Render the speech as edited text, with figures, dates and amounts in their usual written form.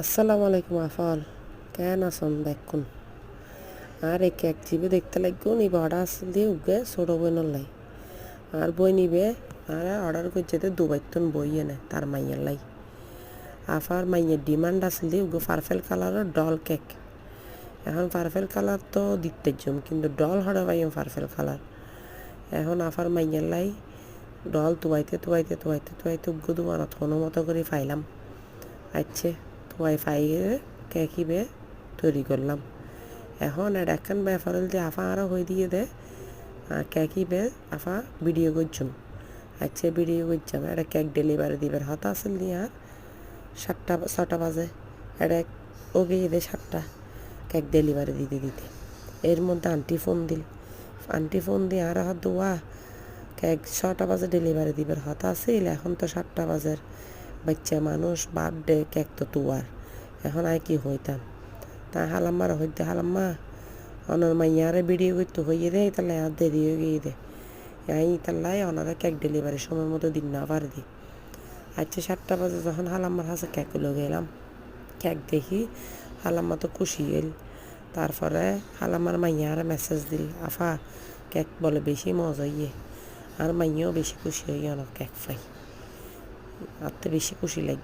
আসসালামু আলাইকুম আফাল কেন আছেন দেখুন আর এই কেক চিবে দেখতে লাগুন এই বড়া আসলে উগে ছোট বইনের লাই আর বই নিবে আর অর্ডার করছে দুবাইতন বই এনে তার মাইয়ের লাই আফার মাইয়ের ডিমান্ড আসলে উগে পার্পেল কালারের ডল কেক এখন পার্পেল কালার তো দিতে জম কিন্তু ডল হড়ে পাইম পার্পেল কালার এখন আফার মাইয়ের লাই ডল তুয়াইতে উগ্র দুমানত কোনো মতো করে ফাইলাম আচ্ছা ওয়াইফাইয়ে কেকিবে তৈরি করলাম এখন এটা একখান ব্যাপার দিয়ে আফা আরও হয়ে দিয়ে দে কেকিবে আফা ভিডিও করছুন আচ্ছা ভিডিও করছাম এটা কেক ডেলিভারি দিবার হতা আসল নিয়ে আর 6টা বাজে এটা ওকে দে 7টা কেক ডেলিভারি দিতে এর মধ্যে আন্টি ফোন দিয়ে আর হাত দোয়া কেক 6টা বাজে ডেলিভারি দিবার হতা আছিল এখন তো 7টা বাজের বাচ্চা মানুষ বার্থডে কেক তো তুয়ার এখন আয় কি হইতাম তা হালাম্মার হইতে হালাম্মা অনার মাইয়ারে ভিডিও করতে হইয়ে দেয় তাহলে আর দেরি হয়ে গিয়ে দে আই তাল্লাই ওনারা কেক ডেলিভারি সময় মতো দিন না পার দি আচ্ছা 7টা বাজে যখন হালাম্মার হাসে কেক গেলাম কেক দেখি হালাম্মা তো খুশি এল তারপরে হালাম্মার মাইয়ারে মেসেজ দিল আফা কেক বলে বেশি মজা ইয়ে আর মাইয়াও বেশি খুশি হইয়া অনেক কেক পাই আর তো বেশি খুশি লাগে